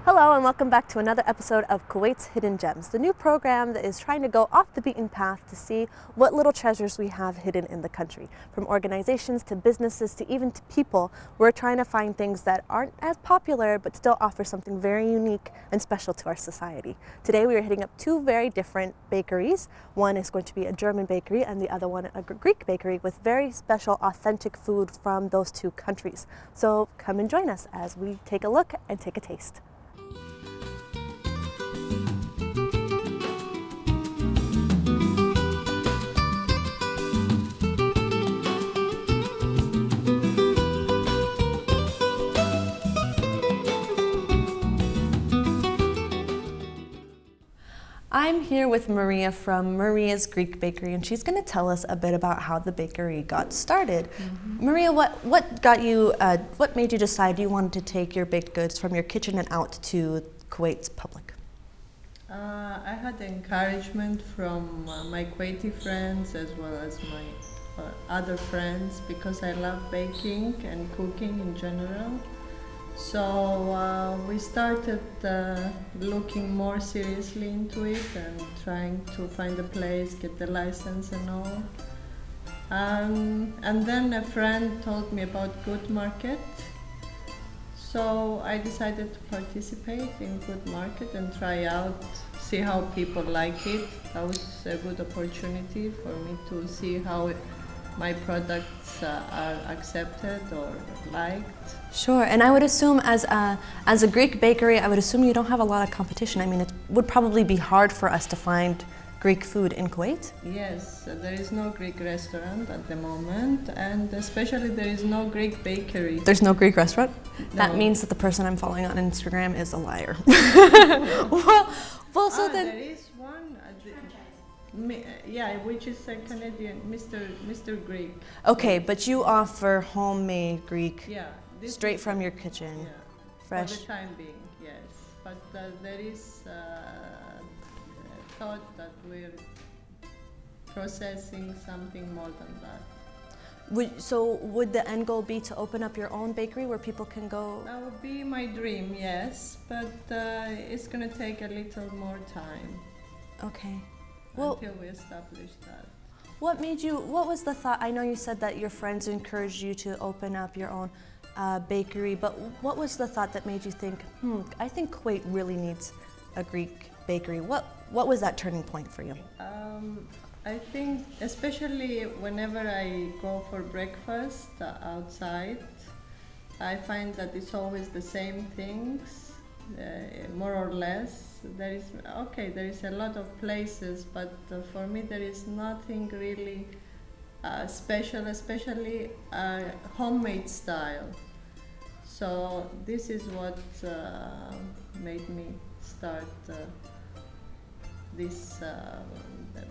Hello and welcome back to another episode of Kuwait's Hidden Gems, the new program that is trying to go off the beaten path to see what little treasures we have hidden in the country. From organizations to businesses to even to people, we're trying to find things that aren't as popular but still offer something very unique and special to our society. Today we are hitting up two very different bakeries. One is going to be a German bakery and the other one a Greek bakery with very special authentic food from those two countries. So come and join us as we take a look and take a taste. I'm here with Maria from Maria's Greek Bakery, and she's going to tell us a bit about how the bakery got started. Maria, what got you? What made you decide you wanted to take your baked goods from your kitchen and out to Kuwait's public? I had encouragement from my Kuwaiti friends as well as my other friends because I love baking and cooking in general. So we started looking more seriously into it and trying to find a place, get the license and all. And then a friend told me about Good Market. So I decided to participate in Good Market and try out, see how people like it. That was a good opportunity for me to see how my products are accepted or liked. Sure, and I would assume as a Greek bakery, I would assume you don't have a lot of competition. I mean, it would probably be hard for us to find Greek food in Kuwait. Yes, there is no Greek restaurant at the moment, and especially there is no Greek bakery. There's no Greek restaurant? No. That means that the person I'm following on Instagram is a liar. So then... There is one. Yeah, which is a Canadian, Mr. Greek. Okay, but you offer homemade Greek, Yeah, straight from your kitchen, yeah, fresh. for the time being, yes. But there is thought that we're processing something more than that. Would the end goal be to open up your own bakery where people can go? That would be my dream, yes, but it's going to take a little more time. Okay. Until we establish that. What was the thought? I know you said that your friends encouraged you to open up your own bakery, but what was the thought that made you think, I think Kuwait really needs a Greek bakery? What was that turning point for you? I think especially whenever I go for breakfast outside, I find that it's always the same things, more or less. There is a lot of places, but for me there is nothing really special, especially homemade style. So this is what made me start this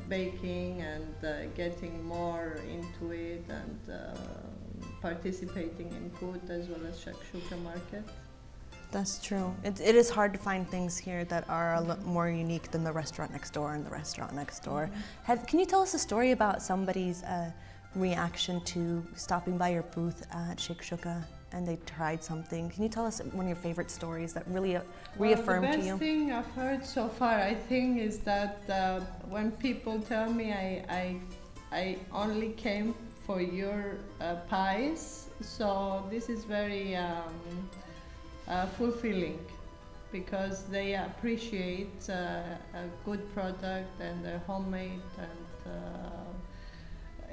baking and getting more into it and participating in food as well as shakshuka market. That's true. It is hard to find things here that are a lot more unique than the restaurant next door and the restaurant next door. Can you tell us a story about somebody's reaction to stopping by your booth at Shakshuka and they tried something? Can you tell us one of your favorite stories that really reaffirmed to you? The best thing I've heard so far, I think, is that when people tell me I only came for your pies, so this is very fulfilling because they appreciate a good product and they're homemade, and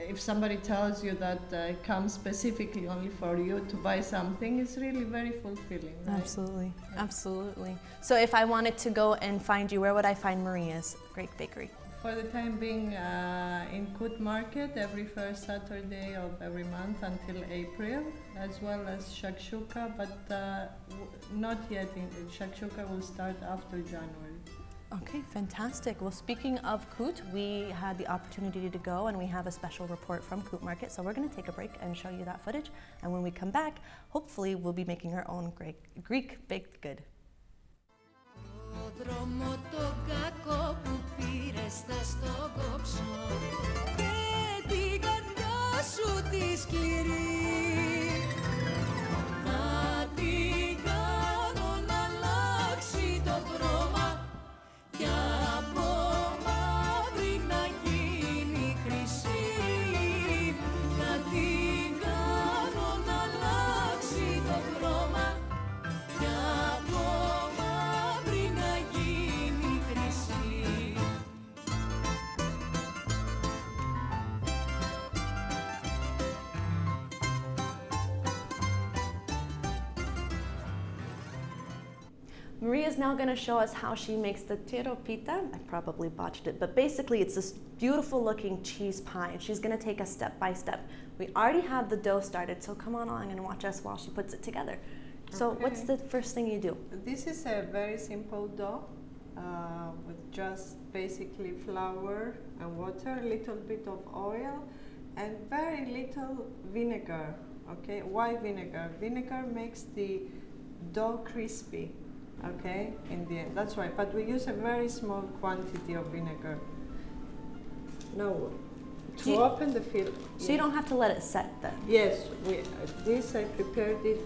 if somebody tells you that comes specifically only for you to buy something, it's really very fulfilling, right? Absolutely, absolutely. So if I wanted to go and find you, where would I find Maria's Greek Bakery? For the time being, in Good Market every first Saturday of every month until April, as well as shakshuka, but not yet. Shakshuka will start after January. Okay, fantastic. Well, speaking of Kut, we had the opportunity to go and we have a special report from Kut Market, so we're going to take a break and show you that footage. And when we come back, hopefully we'll be making our own Greek baked good. Το δρόμο το κακό που πήρες θα στο κόψω και την καρδιά σου τη σκληρή θα την κάνω να αλλάξει Maria's now going to show us how she makes the tiropita. I probably botched it, but basically it's this beautiful looking cheese pie, and she's going to take us step by step. We already have the dough started, so come on along and watch us while she puts it together. So what's the first thing you do? This is a very simple dough with just basically flour and water, a little bit of oil, and very little vinegar. Okay, why vinegar? Vinegar makes the dough crispy. Okay, in the end, that's why. But we use a very small quantity of vinegar. Now, to open the fill. So you don't have to let it set then? Yes, this I prepared it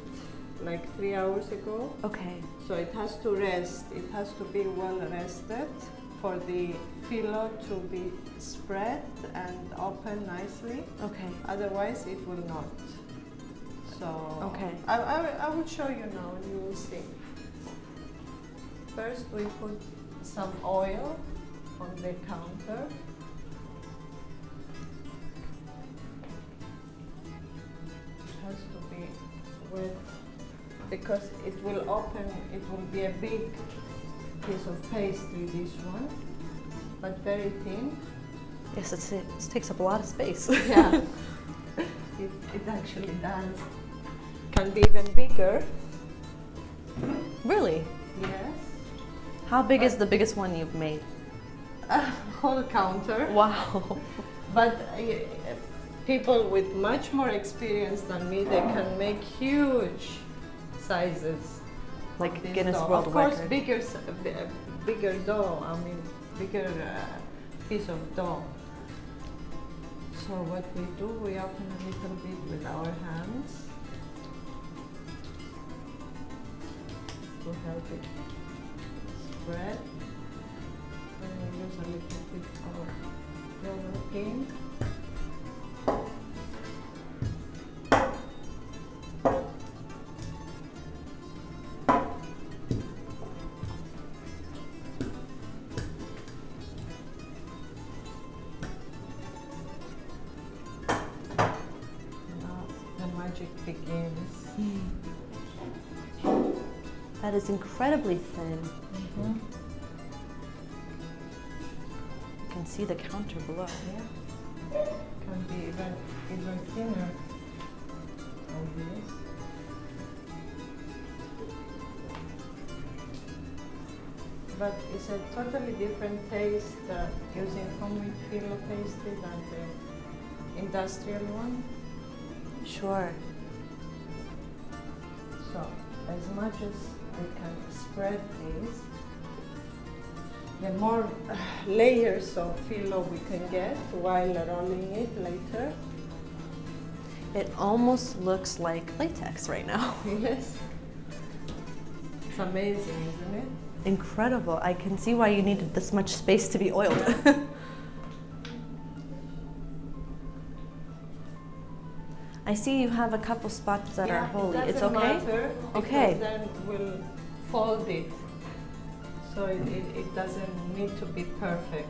like 3 hours ago. Okay. So it has to rest. It has to be well rested for the filo to be spread and open nicely. Okay. Otherwise, it will not. So okay. I will show you now, and you will see. First, we put some oil on the counter. It has to be wet because it will open, it will be a big piece of pastry, this one, but very thin. Yes, it takes up a lot of space. Yeah, it actually does. Can be even bigger. Really? Yes. How big is the biggest one you've made? A whole counter. Wow. But people with much more experience than me, they can make huge sizes. Like this Guinness dough. World Of course, Record. bigger dough. I mean, bigger piece of dough. So what we do, we open a little bit with our hands to help it spread. Then we use a little bit of yellow pink. Now the magic begins. That is incredibly thin. Mm-hmm. You can see the counter below. Yeah. Can be even thinner than this. But it's a totally different taste using homemade filo pastry than the industrial one. Sure. So as much as we can spread this, the more layers of filo we can get while rolling it later. It almost looks like latex right now. Yes. It's amazing, isn't it? Incredible. I can see why you needed this much space to be oiled. I see you have a couple spots that are holy. It's okay? Matter Okay. because then we'll fold it. So it doesn't need to be perfect.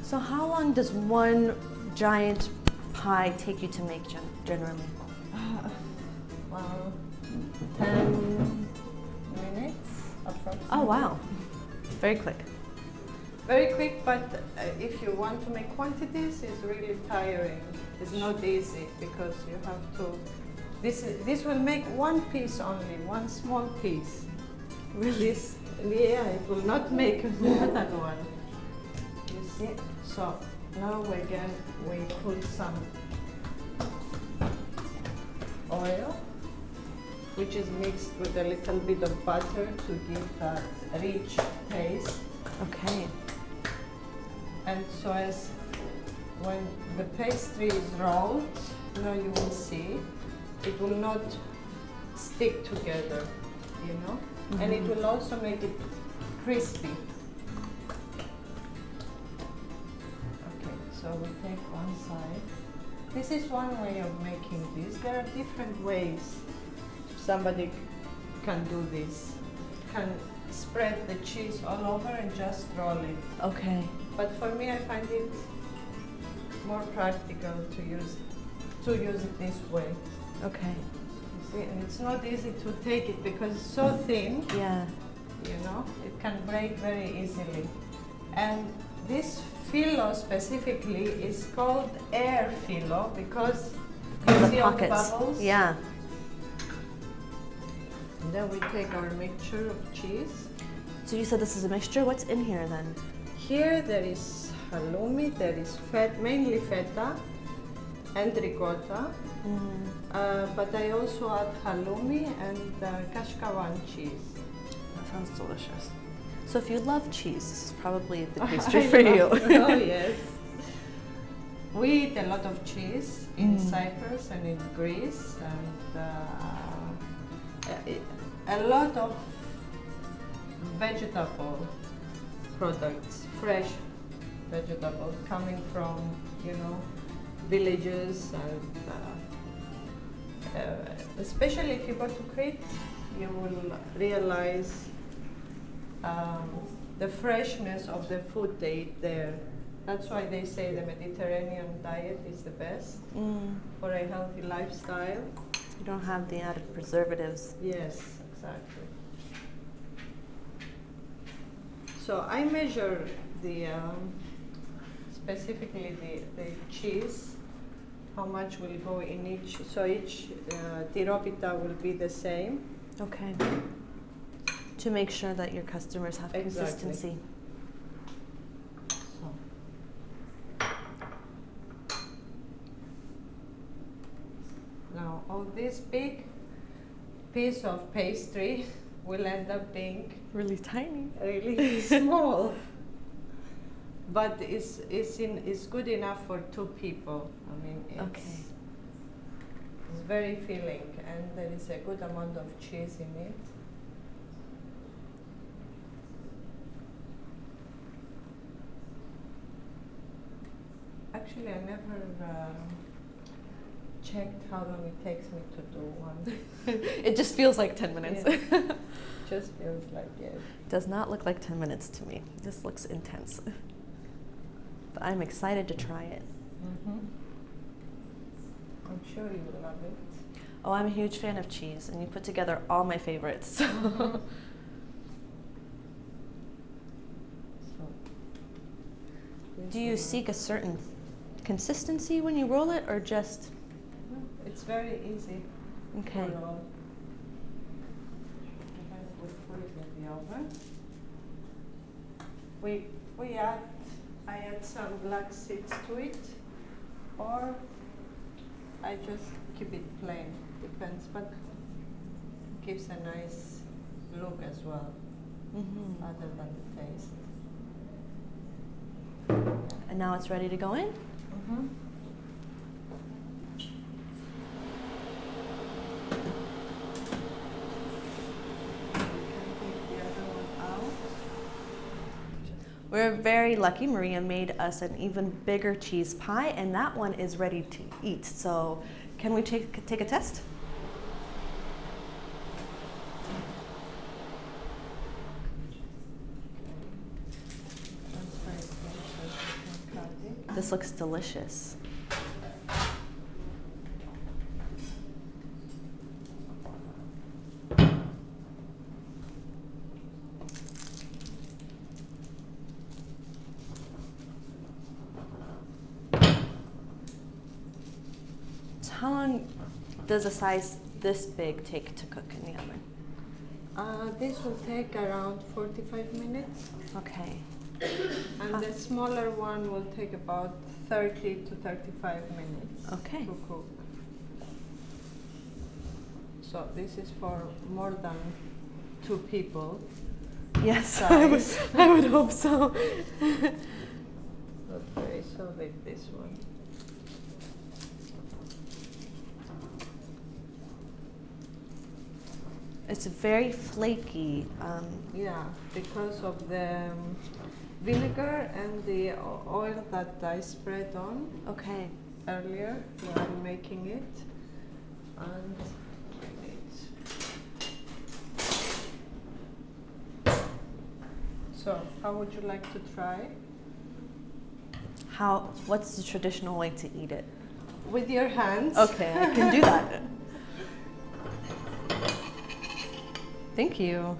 So how long does one giant pie take you to make generally? Well, 10 minutes approximately. Oh wow, very quick. Very quick, but if you want to make quantities, it's really tiring. It's not easy because you have to. This will make one piece only, one small piece. Really? Yeah, it will not make more than one. You see? So now again we put some oil, which is mixed with a little bit of butter to give that rich taste. Okay. And so as when the pastry is rolled, now you will see, it will not stick together, you know? Mm-hmm. And it will also make it crispy. Okay, so we take one side. This is one way of making this. There are different ways somebody can do this. Can spread the cheese all over and just roll it. Okay. But for me, I find it more practical to use it this way. Okay. See, and it's not easy to take it because it's so thin. Yeah. You know, it can break very easily. And this filo specifically is called air filo because you The see all the pockets. bubbles. Yeah. And then we take our mixture of cheese. So you said this is a mixture. What's in here then? Here there is halloumi, there is mainly feta and ricotta. But I also add halloumi and kashkawan cheese. That sounds delicious. So if you love cheese, this is probably the I pastry for you. love- Oh yes. We eat a lot of cheese in Cyprus and in Greece, and a lot of vegetable products, fresh vegetables coming from, you know, villages, and especially if you go to Crete, you will realize the freshness of the food they eat there. That's why they say the Mediterranean diet is the best for a healthy lifestyle. You don't have the added preservatives. Yes, exactly. So I measure the specifically the cheese, how much will go in each. So each tiropita will be the same. Okay. To make sure that your customers have Exactly. consistency. So. Now all this big piece of pastry will end up being Really tiny. really small, but it's good enough for 2 people. I mean, Okay. it's very filling, and there is a good amount of cheese in it. Actually, I never checked how long it takes me to do one. It just feels like 10 minutes. Yeah. Just feels like it. Does not look like 10 minutes to me. This looks intense. But I'm excited to try it. I'm sure you will love it. Oh, I'm a huge fan of cheese, and you put together all my favorites. So Do you seek a certain consistency when you roll it, or just? No, it's very easy Okay. to roll. And then we put it in the oven. I add some black seeds to it, or I just keep it plain. Depends, but it gives a nice look as well, other than the taste. And now it's ready to go in? We're very lucky. Maria made us an even bigger cheese pie, and that one is ready to eat. So can we take a test? This looks delicious. So how long does a size this big take to cook in the oven? This will take around 45 minutes. Okay. And the smaller one will take about 30 to 35 minutes Okay. to cook. So this is for more than 2 people. Yes, I would hope so. Okay, so like this one. It's very flaky. Yeah, because of the vinegar and the oil that I spread on Okay. earlier while making it. And so, how would you like to try? What's the traditional way to eat it? With your hands. Okay, I can do that. Thank you.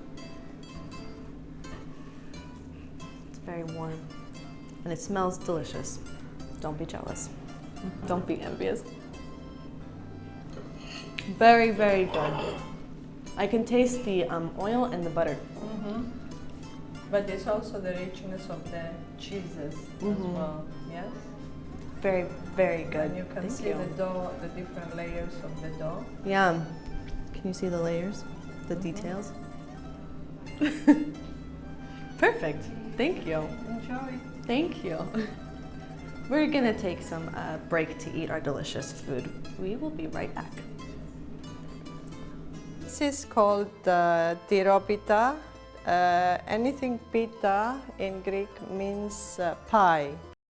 It's very warm and it smells delicious. Don't be jealous. Don't be envious. Very, very good. I can taste the oil and the butter. But it's also the richness of the cheeses as well, yes? Very, very good. And you can Thank see you. the dough, the different layers of the dough. Yeah. Can you see the layers? The details? Perfect. Thank you. Enjoy. Thank you. We're gonna take some break to eat our delicious food. We will be right back. This is called tiropita. Anything pita in Greek means pie.